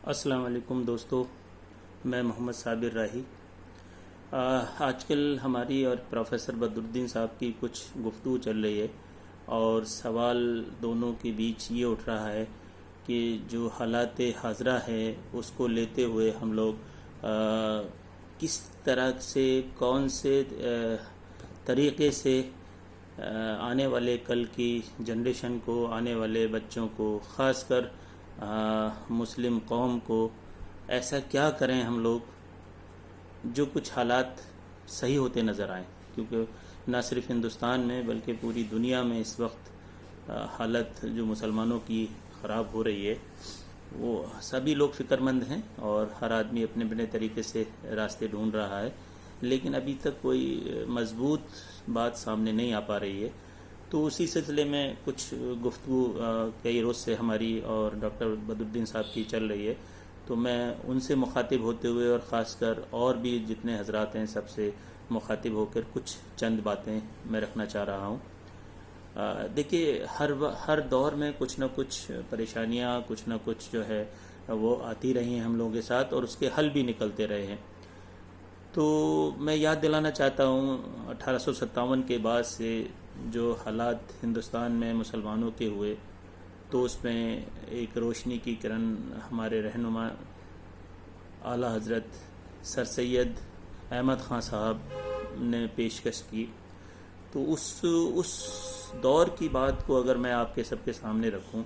السلام علیکم دوستو، میں محمد صابر راہی۔ آج کل ہماری اور پروفیسر بدرالدین صاحب کی کچھ گفتگو چل رہی ہے اور سوال دونوں کے بیچ یہ اٹھ رہا ہے کہ جو حالات حاضرہ ہے اس کو لیتے ہوئے ہم لوگ کس طرح سے کون سے طریقے سے آنے والے کل کی جنریشن کو، آنے والے بچوں کو، خاص کر مسلم قوم کو ایسا کیا کریں ہم لوگ جو کچھ حالات صحیح ہوتے نظر آئیں، کیونکہ نہ صرف ہندوستان میں بلکہ پوری دنیا میں اس وقت حالت جو مسلمانوں کی خراب ہو رہی ہے، وہ سبھی لوگ فکر مند ہیں اور ہر آدمی اپنے اپنے طریقے سے راستے ڈھونڈ رہا ہے، لیکن ابھی تک کوئی مضبوط بات سامنے نہیں آ پا رہی ہے۔ تو اسی سلسلے میں کچھ گفتگو کئی روز سے ہماری اور ڈاکٹر بدرالدین صاحب کی چل رہی ہے، تو میں ان سے مخاطب ہوتے ہوئے اور خاص کر اور بھی جتنے حضرات ہیں سب سے مخاطب ہو کر کچھ چند باتیں میں رکھنا چاہ رہا ہوں۔ دیکھیے، ہر دور میں کچھ نہ کچھ پریشانیاں، کچھ نہ کچھ جو ہے وہ آتی رہی ہیں ہم لوگوں کے ساتھ، اور اس کے حل بھی نکلتے رہے ہیں۔ تو میں یاد دلانا چاہتا ہوں 1857 کے بعد سے جو حالات ہندوستان میں مسلمانوں کے ہوئے، تو اس میں ایک روشنی کی کرن ہمارے رہنما اعلیٰ حضرت سر سید احمد خان صاحب نے پیشکش کی۔ تو اس دور کی بات کو اگر میں آپ کے سب کے سامنے رکھوں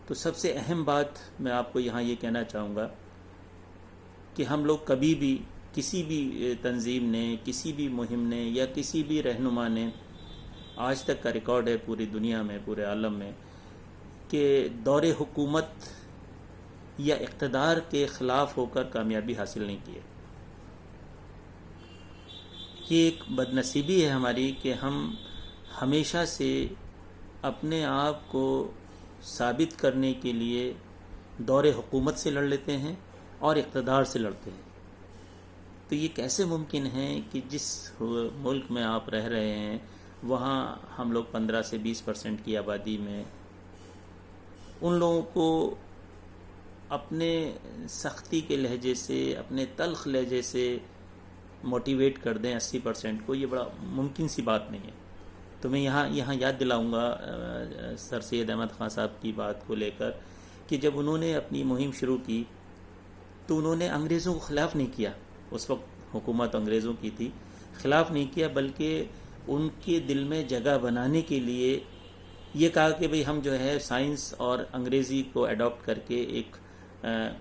تو سب سے اہم بات میں آپ کو یہاں یہ کہنا چاہوں گا کہ ہم لوگ کبھی بھی کسی بھی تنظیم نے، کسی بھی مہم نے یا کسی بھی رہنما نے، آج تک کا ریکارڈ ہے پوری دنیا میں، پورے عالم میں، کہ دور حکومت یا اقتدار کے خلاف ہو کر کامیابی حاصل نہیں کی ہے۔ یہ ایک بد نصیبی ہے ہماری کہ ہم ہمیشہ سے اپنے آپ کو ثابت کرنے کے لیے دور حکومت سے لڑ لیتے ہیں اور اقتدار سے لڑتے ہیں۔ تو یہ کیسے ممکن ہے کہ جس ملک میں آپ رہ رہے ہیں وہاں ہم لوگ 15 سے 20% کی آبادی میں ان لوگوں کو اپنے سختی کے لہجے سے، اپنے تلخ لہجے سے موٹیویٹ کر دیں 80% کو؟ یہ بڑا ممکن سی بات نہیں ہے۔ تو میں یہاں یاد دلاؤں گا سر سید احمد خان صاحب کی بات کو لے کر کہ جب انہوں نے اپنی مہم شروع کی تو انہوں نے انگریزوں کو خلاف نہیں کیا، اس وقت حکومت انگریزوں کی تھی، خلاف نہیں کیا، بلکہ ان کے دل میں جگہ بنانے کے لیے یہ کہا کہ بھئی ہم جو ہے سائنس اور انگریزی کو اڈاپٹ کر کے ایک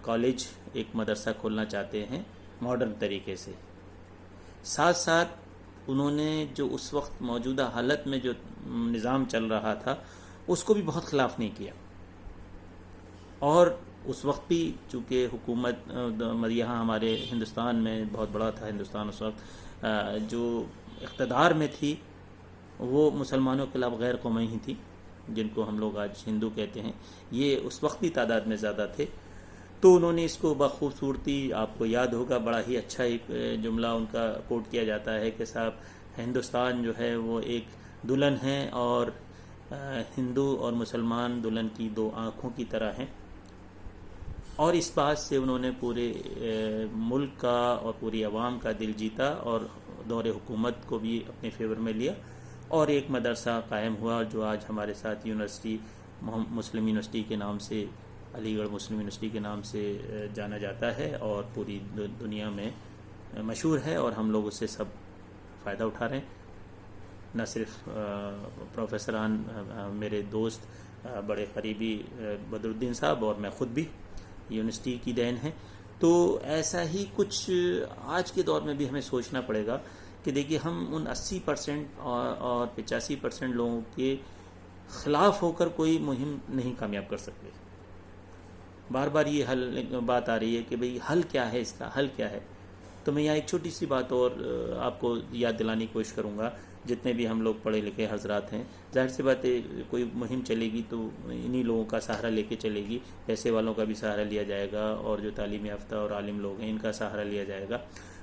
کالج، ایک مدرسہ کھولنا چاہتے ہیں ماڈرن طریقے سے۔ ساتھ ساتھ انہوں نے جو اس وقت موجودہ حالت میں جو نظام چل رہا تھا اس کو بھی بہت خلاف نہیں کیا، اور اس وقت بھی چونکہ حکومت یہاں ہمارے ہندوستان میں بہت بڑا تھا، ہندوستان اس وقت جو اقتدار میں تھی وہ مسلمانوں کے علاوہ غیر قومیں ہی تھیں، جن کو ہم لوگ آج ہندو کہتے ہیں، یہ اس وقت بھی تعداد میں زیادہ تھے۔ تو انہوں نے اس کو بخوبصورتی، آپ کو یاد ہوگا بڑا ہی اچھا ایک جملہ ان کا کوٹ کیا جاتا ہے کہ صاحب ہندوستان جو ہے وہ ایک دلہن ہے اور ہندو اور مسلمان دلہن کی دو آنکھوں کی طرح ہیں، اور اس بات سے انہوں نے پورے ملک کا اور پوری عوام کا دل جیتا اور دور حکومت کو بھی اپنے فیور میں لیا، اور ایک مدرسہ قائم ہوا جو آج ہمارے ساتھ یونیورسٹی، مسلم یونیورسٹی کے نام سے، علی گڑھ مسلم یونیورسٹی کے نام سے جانا جاتا ہے اور پوری دنیا میں مشہور ہے، اور ہم لوگ اس سے سب فائدہ اٹھا رہے ہیں۔ نہ صرف پروفیسران، میرے دوست بڑے قریبی بدرالدین صاحب اور میں خود بھی یونیورسٹی کی دین ہیں۔ تو ایسا ہی کچھ آج کے دور میں بھی ہمیں سوچنا پڑے گا کہ دیکھیے ہم ان 80% اور 85% لوگوں کے خلاف ہو کر کوئی مہم نہیں کامیاب کر سکتے۔ بار بار یہ بات آ رہی ہے کہ بھئی حل کیا ہے، اس کا حل کیا ہے؟ تو میں یہاں ایک چھوٹی سی بات اور آپ کو یاد دلانے کی کوشش کروں گا۔ جتنے بھی ہم لوگ پڑھے لکھے حضرات ہیں، ظاہر سی بات ہے کوئی مہم چلے گی تو انہی لوگوں کا سہارا لے کے چلے گی، پیسے والوں کا بھی سہارا لیا جائے گا، اور جو تعلیم یافتہ اور عالم لوگ ہیں ان کا سہارا لیا جائے گا۔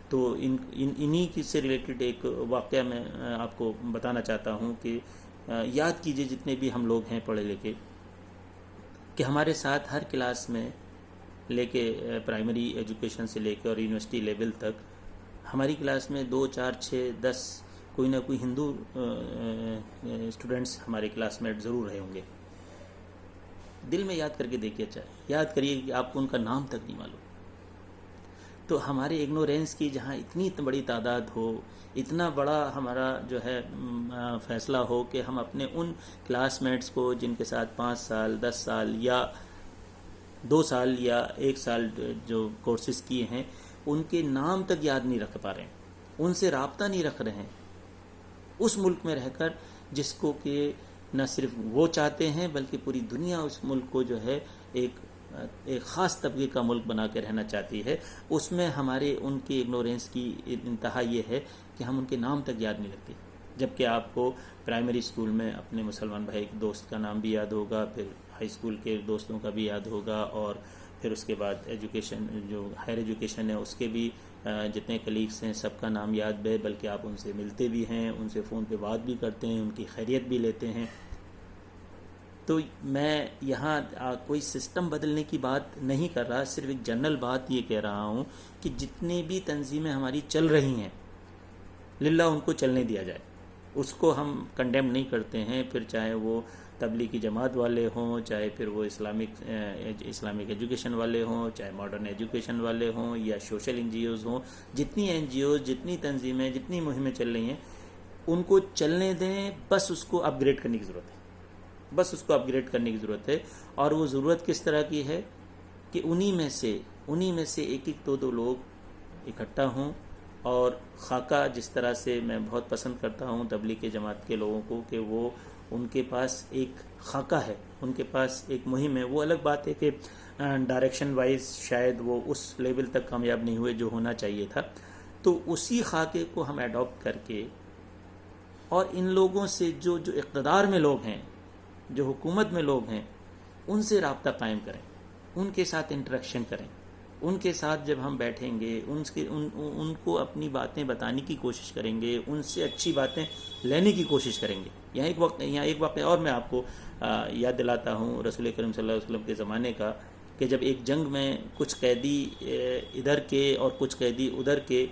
تو انہی سے ریلیٹڈ ایک واقعہ میں آپ کو بتانا چاہتا ہوں کہ یاد کیجئے جتنے بھی ہم لوگ ہیں پڑھے لکھے، کہ ہمارے ساتھ ہر کلاس میں لے کے پرائمری ایجوکیشن سے لے کے اور یونیورسٹی لیول تک ہماری کلاس میں 2 4 6 10 کوئی نہ کوئی ہندو اسٹوڈنٹس ہمارے کلاس میٹ ضرور رہے ہوں گے. دل میں یاد کر کے دیکھیے، اچھا یاد کریے کہ آپ کو ان کا نام تک نہیں معلوم. تو ہمارے اگنورینس کی جہاں اتنی بڑی تعداد ہو، اتنا بڑا ہمارا جو ہے فیصلہ ہو کہ ہم اپنے ان کلاس میٹس کو جن کے ساتھ 5 سال 10 سال یا 2 سال یا 1 سال جو کورسز کیے ہیں ان کے نام تک یاد نہیں رکھ پا رہے ہیں، ان سے رابطہ نہیں رکھ رہے ہیں، اس ملک میں رہ کر جس کو کہ نہ صرف وہ چاہتے ہیں بلکہ پوری دنیا اس ملک کو جو ہے ایک خاص طبقے کا ملک بنا کے رہنا چاہتی ہے. اس میں ہمارے ان کی اگنورینس کی انتہا یہ ہے کہ ہم ان کے نام تک یاد نہیں رکھتے، جبکہ آپ کو پرائمری اسکول میں اپنے مسلمان بھائی کے دوست کا نام بھی یاد ہوگا، پھر ہائی اسکول کے دوستوں کا بھی یاد ہوگا، اور پھر اس کے بعد ایجوکیشن جو ہائر ایجوکیشن ہے اس کے بھی جتنے کلیگس ہیں سب کا نام یاد ہے، بلکہ آپ ان سے ملتے بھی ہیں، ان سے فون پہ بات بھی کرتے ہیں، ان کی خیریت بھی لیتے ہیں. تو میں یہاں کوئی سسٹم بدلنے کی بات نہیں کر رہا، صرف ایک جنرل بات یہ کہہ رہا ہوں کہ جتنی بھی تنظیمیں ہماری چل رہی ہیں للہ ان کو چلنے دیا جائے، اس کو ہم کنڈیم نہیں کرتے ہیں، پھر چاہے وہ تبلیغی جماعت والے ہوں، چاہے پھر وہ اسلامک ایجوکیشن والے ہوں، چاہے ماڈرن ایجوکیشن والے ہوں یا سوشل این جی اوز ہوں. جتنی این جی اوز، جتنی تنظیمیں، جتنی مہمیں چل رہی ہیں ان کو چلنے دیں، بس اس کو اپ گریڈ کرنے کی ضرورت ہے، بس اس کو اپ گریڈ کرنے کی ضرورت ہے. اور وہ ضرورت کس طرح کی ہے کہ انہی میں سے ایک ایک دو لوگ اکٹھا ہوں. اور خاکہ جس طرح سے میں بہت پسند کرتا ہوں تبلیغ جماعت کے لوگوں کو کہ وہ ان کے پاس ایک خاکہ ہے، ان کے پاس ایک مہم ہے. وہ الگ بات ہے کہ ڈائریکشن وائز شاید وہ اس لیول تک کامیاب نہیں ہوئے جو ہونا چاہیے تھا. تو اسی خاکے کو ہم ایڈاپٹ کر کے اور ان لوگوں سے جو اقتدار میں لوگ ہیں، جو حکومت میں لوگ ہیں، ان سے رابطہ قائم کریں، ان کے ساتھ انٹریکشن کریں، ان کے ساتھ جب ہم بیٹھیں گے ان کو اپنی باتیں بتانے کی کوشش کریں گے، ان سے اچھی باتیں لینے کی کوشش کریں گے. یہاں ایک واقعہ اور میں آپ کو یاد دلاتا ہوں رسول کریم صلی اللہ علیہ وسلم کے زمانے کا، کہ جب ایک جنگ میں کچھ قیدی ادھر کے اور کچھ قیدی ادھر کے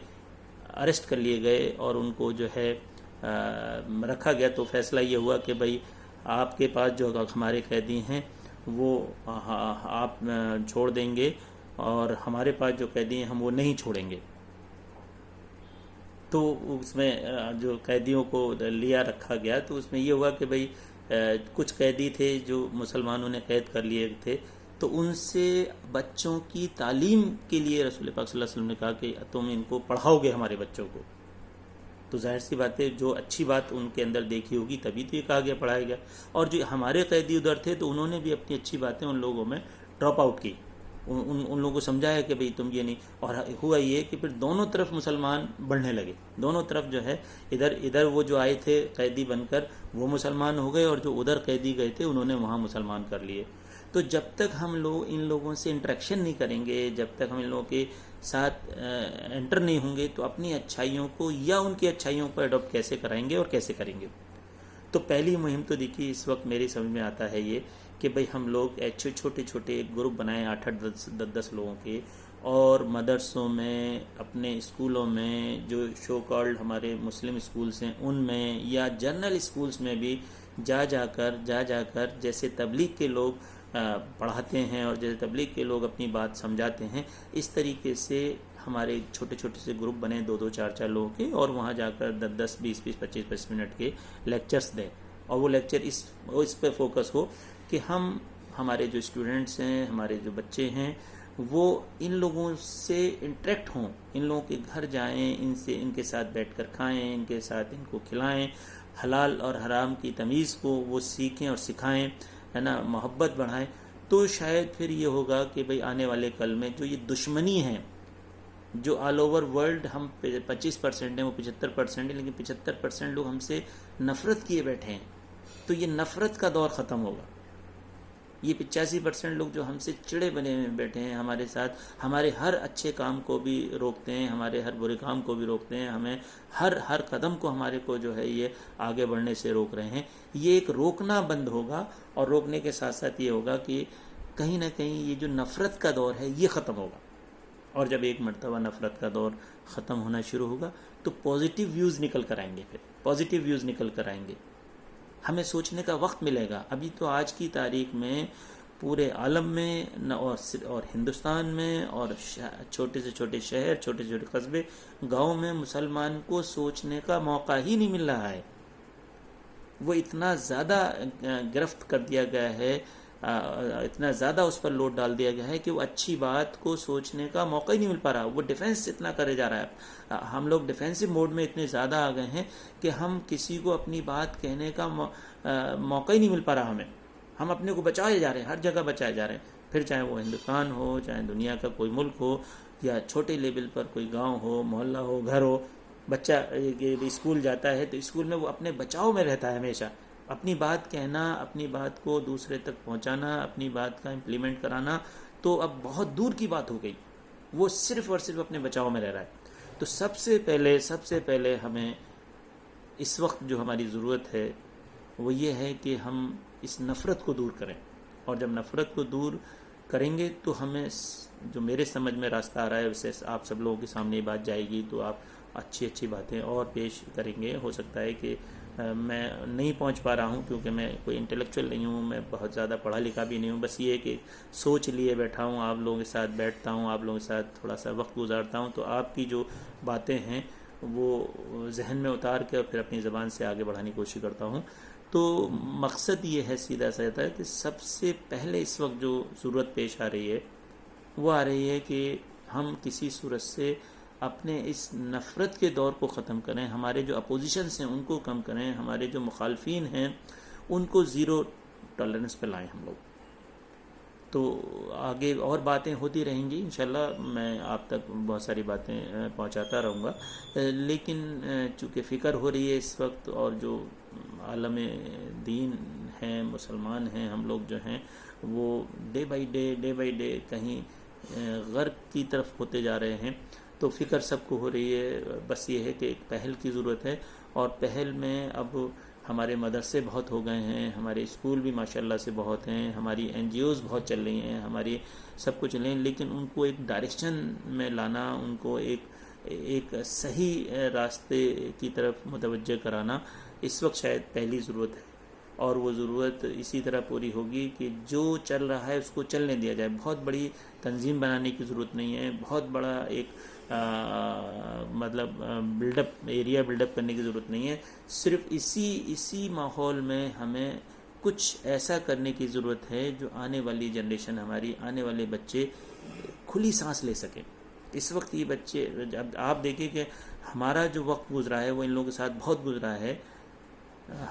اریسٹ کر لیے گئے اور ان کو جو ہے رکھا گیا، تو فیصلہ یہ ہوا کہ بھائی آپ کے پاس جو ہمارے قیدی ہیں وہ آپ چھوڑ دیں گے اور ہمارے پاس جو قیدی ہیں ہم وہ نہیں چھوڑیں گے. تو اس میں جو قیدیوں کو لیا رکھا گیا تو اس میں یہ ہوا کہ بھئی کچھ قیدی تھے جو مسلمانوں نے قید کر لیے تھے، تو ان سے بچوں کی تعلیم کے لیے رسول پاک صلی اللہ علیہ وسلم نے کہا کہ تم ان کو پڑھاؤ گے ہمارے بچوں کو. تو ظاہر سی بات ہے جو اچھی بات ان کے اندر دیکھی ہوگی تبھی تو یہ کہا گیا پڑھایا گیا. اور جو ہمارے قیدی ادھر تھے تو انہوں نے بھی اپنی اچھی باتیں ان لوگوں میں ڈراپ آؤٹ کی، ان لوگوں کو سمجھایا کہ بھئی تم یہ نہیں. اور ہوا یہ کہ پھر دونوں طرف مسلمان بڑھنے لگے، دونوں طرف جو ہے ادھر وہ جو آئے تھے قیدی بن کر وہ مسلمان ہو گئے، اور جو ادھر قیدی گئے تھے انہوں نے وہاں مسلمان کر لیے. تو جب تک ہم لوگ ان لوگوں سے انٹریکشن نہیں کریں گے، جب تک ہم ان لوگوں کے ساتھ انٹر نہیں ہوں گے، تو اپنی اچھائیوں کو یا ان کی اچھائیوں کو اڈاپٹ کیسے کرائیں گے اور کیسے کریں گے. تو پہلی مہم تو دیکھیے اس وقت میری سمجھ میں آتا ہے یہ کہ بھئی ہم لوگ چھوٹے چھوٹے گروپ بنائیں 8-10 لوگوں کے، اور مدرسوں میں، اپنے اسکولوں میں، جو شو کالڈ ہمارے مسلم اسکولس ہیں ان میں، یا جنرل اسکولس میں بھی جا جا کر جیسے تبلیغ کے لوگ پڑھاتے ہیں اور جیسے تبلیغ کے لوگ اپنی بات سمجھاتے ہیں، اس طریقے سے ہمارے چھوٹے چھوٹے سے گروپ بنے 2-2 4-4 لوگوں کے، اور وہاں جا کر 10-10 20-20 25-25 منٹ کے لیکچرز دیں. اور وہ لیکچر اس پہ فوکس ہو کہ ہمارے جو اسٹوڈنٹس ہیں، ہمارے جو بچے ہیں، وہ ان لوگوں سے انٹریکٹ ہوں، ان لوگوں کے گھر جائیں، ان کے ساتھ بیٹھ کر کھائیں، ان کے ساتھ ان کو کھلائیں، حلال اور حرام کی تمیز کو وہ سیکھیں اور سکھائیں، ہے نا، محبت بڑھائیں. تو شاید پھر یہ ہوگا کہ بھئی آنے والے کل میں جو یہ دشمنی ہے جو آل اوور ورلڈ ہم 25% ہیں، وہ 75% ہیں، لیکن 75% لوگ ہم سے نفرت کیے بیٹھے ہیں، تو یہ نفرت کا دور ختم ہوگا. یہ 85% لوگ جو ہم سے چڑے بنے ہوئے بیٹھے ہیں، ہمارے ساتھ ہمارے ہر اچھے کام کو بھی روکتے ہیں، ہمارے ہر برے کام کو بھی روکتے ہیں، ہمیں ہر قدم کو ہمارے کو جو ہے یہ آگے بڑھنے سے روک رہے ہیں، یہ ایک روکنا بند ہوگا. اور روکنے کے ساتھ ساتھ یہ ہوگا کہ کہیں نہ کہیں یہ جو نفرت کا دور ہے یہ ختم ہوگا. اور جب ایک مرتبہ نفرت کا دور ختم ہونا شروع ہوگا تو پازیٹیو ویوز نکل کر آئیں گے. پھر پازیٹیو ویوز نکل کر آئیں گے, ہمیں سوچنے کا وقت ملے گا. ابھی تو آج کی تاریخ میں پورے عالم میں اور ہندوستان میں اور چھوٹے سے چھوٹے شہر, چھوٹے سے چھوٹے قصبے, گاؤں میں مسلمان کو سوچنے کا موقع ہی نہیں مل رہا ہے. وہ اتنا زیادہ گرفت کر دیا گیا ہے, اتنا زیادہ اس پر لوڈ ڈال دیا گیا ہے کہ وہ اچھی بات کو سوچنے کا موقع ہی نہیں مل پا رہا. وہ ڈیفینس اتنا کرے جا رہا ہے. ہم لوگ ڈیفینسو موڈ میں اتنے زیادہ آ گئے ہیں کہ ہم کسی کو اپنی بات کہنے کا موقع ہی نہیں مل پا رہا ہمیں. ہم اپنے کو بچائے جا رہے ہیں, ہر جگہ بچائے جا رہے ہیں. پھر چاہے وہ ہندوستان ہو, چاہے دنیا کا کوئی ملک ہو, یا چھوٹے لیول پر کوئی گاؤں ہو, محلہ ہو, گھر ہو. بچہ اسکول جاتا ہے تو اسکول میں وہ اپنے بچاؤ میں رہتا ہے ہمیشہ. اپنی بات کہنا, اپنی بات کو دوسرے تک پہنچانا, اپنی بات کا امپلیمنٹ کرانا تو اب بہت دور کی بات ہو گئی. وہ صرف اور صرف اپنے بچاؤ میں رہ رہا ہے. تو سب سے پہلے ہمیں اس وقت جو ہماری ضرورت ہے وہ یہ ہے کہ ہم اس نفرت کو دور کریں. اور جب نفرت کو دور کریں گے تو ہمیں جو میرے سمجھ میں راستہ آ رہا ہے اسے آپ سب لوگوں کے سامنے یہ بات جائے گی تو آپ اچھی باتیں اور پیش کریں گے. ہو سکتا ہے کہ میں نہیں پہنچ پا رہا ہوں کیونکہ میں کوئی انٹلیکچوئل نہیں ہوں, میں بہت زیادہ پڑھا لکھا بھی نہیں ہوں. بس یہ کہ سوچ لیے بیٹھا ہوں, آپ لوگوں کے ساتھ بیٹھتا ہوں, آپ لوگوں کے ساتھ تھوڑا سا وقت گزارتا ہوں, تو آپ کی جو باتیں ہیں وہ ذہن میں اتار کے پھر اپنی زبان سے آگے بڑھانے کی کوشش کرتا ہوں. تو مقصد یہ ہے سیدھا سا ہے کہ سب سے پہلے اس وقت جو ضرورت پیش آ رہی ہے وہ آ رہی ہے کہ ہم کسی صورت سے اپنے اس نفرت کے دور کو ختم کریں. ہمارے جو اپوزیشنس ہیں ان کو کم کریں, ہمارے جو مخالفین ہیں ان کو زیرو ٹالرنس پہ لائیں ہم لوگ. تو آگے اور باتیں ہوتی رہیں گی انشاءاللہ, میں آپ تک بہت ساری باتیں پہنچاتا رہوں گا. لیکن چونکہ فکر ہو رہی ہے اس وقت, اور جو عالم دین ہیں, مسلمان ہیں, ہم لوگ جو ہیں وہ ڈے بائی ڈے کہیں غرق کی طرف ہوتے جا رہے ہیں. تو فکر سب کو ہو رہی ہے. بس یہ ہے کہ ایک پہل کی ضرورت ہے, اور پہل میں اب ہمارے مدرسے بہت ہو گئے ہیں, ہمارے اسکول بھی ماشاءاللہ سے بہت ہیں, ہماری این جی اوز بہت چل رہی ہیں, ہماری سب کچھ چل رہی ہیں, لیکن ان کو ایک ڈائریکشن میں لانا, ان کو ایک صحیح راستے کی طرف متوجہ کرانا اس وقت شاید پہلی ضرورت ہے. اور وہ ضرورت اسی طرح پوری ہوگی کہ جو چل رہا ہے اس کو چلنے دیا جائے. بہت بڑی تنظیم بنانے کی ضرورت نہیں ہے, بہت بڑا ایک مطلب ایریا بلڈ اپ کرنے کی ضرورت نہیں ہے. صرف اسی ماحول میں ہمیں کچھ ایسا کرنے کی ضرورت ہے جو آنے والی جنریشن, ہماری آنے والے بچے کھلی سانس لے سکیں. اس وقت یہ بچے, جب آپ دیکھیں کہ ہمارا جو وقت گزرا ہے وہ ان لوگوں کے ساتھ بہت گزرا ہے.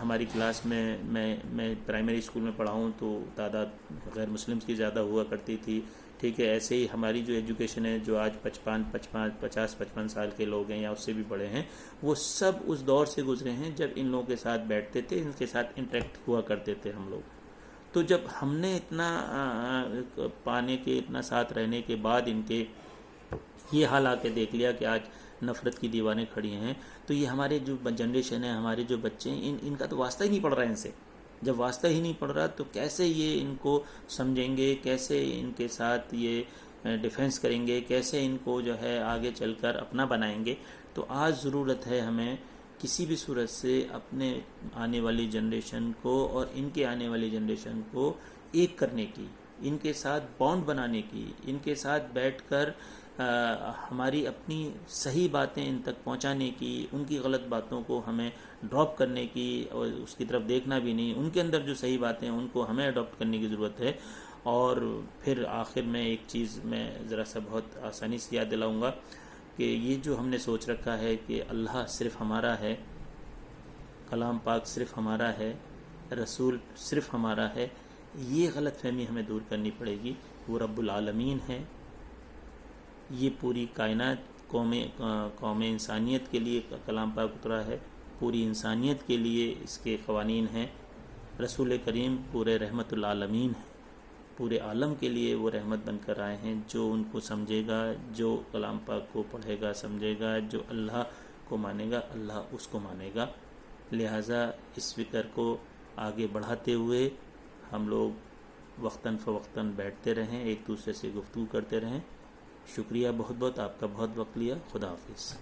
ہماری کلاس میں پرائمری اسکول میں پڑھا ہوں تو تعداد غیر مسلمس کی زیادہ ہوا کرتی تھی. ٹھیک ہے, ایسے ہی ہماری جو ایجوکیشن ہے, جو آج 50-55 سال کے لوگ ہیں یا اس سے بھی بڑے ہیں, وہ سب اس دور سے گزرے ہیں جب ان لوگوں کے ساتھ بیٹھتے تھے, ان کے ساتھ انٹریکٹ ہوا کرتے تھے ہم لوگ. تو جب ہم نے اتنا پانے کے, اتنا ساتھ رہنے کے بعد ان کے یہ حال آ کے دیکھ لیا کہ آج نفرت کی دیواریں کھڑی ہیں, تو یہ ہمارے جو جنریشن ہے, ہمارے جو بچے ہیں, ان کا تو واسطہ ہی نہیں پڑ رہا ہے ان سے. جب واسطہ ہی نہیں پڑ رہا تو کیسے یہ ان کو سمجھیں گے, کیسے ان کے ساتھ یہ ڈیفینس کریں گے, کیسے ان کو جو ہے آگے چل کر اپنا بنائیں گے. تو آج ضرورت ہے ہمیں کسی بھی صورت سے اپنے آنے والی جنریشن کو اور ان کے آنے والی جنریشن کو ایک کرنے کی, ان کے ساتھ بانڈ بنانے کی, ان کے ساتھ بیٹھ کر ہماری اپنی صحیح باتیں ان تک پہنچانے کی, ان کی غلط باتوں کو ہمیں ڈراپ کرنے کی, اور اس کی طرف دیکھنا بھی نہیں. ان کے اندر جو صحیح باتیں ہیں ان کو ہمیں اڈاپٹ کرنے کی ضرورت ہے. اور پھر آخر میں ایک چیز میں ذرا سا بہت آسانی سے یاد دلاؤں گا کہ یہ جو ہم نے سوچ رکھا ہے کہ اللہ صرف ہمارا ہے, کلام پاک صرف ہمارا ہے, رسول صرف ہمارا ہے, یہ غلط فہمی ہمیں دور کرنی پڑے گی. وہ رب العالمین ہے, یہ پوری کائنات قوم انسانیت کے لیے کلام پاک اترا ہے, پوری انسانیت کے لیے اس کے قوانین ہیں. رسول کریم پورے رحمت العالمین ہیں, پورے عالم کے لیے وہ رحمت بن کر آئے ہیں. جو ان کو سمجھے گا, جو کلام پاک کو پڑھے گا, سمجھے گا, جو اللہ کو مانے گا, اللہ اس کو مانے گا. لہٰذا اس فکر کو آگے بڑھاتے ہوئے ہم لوگ وقتاً فوقتاً بیٹھتے رہیں، ایک دوسرے سے گفتگو کرتے رہیں۔ شکریہ بہت بہت، آپ کا بہت وقت لیا۔ خدا حافظ۔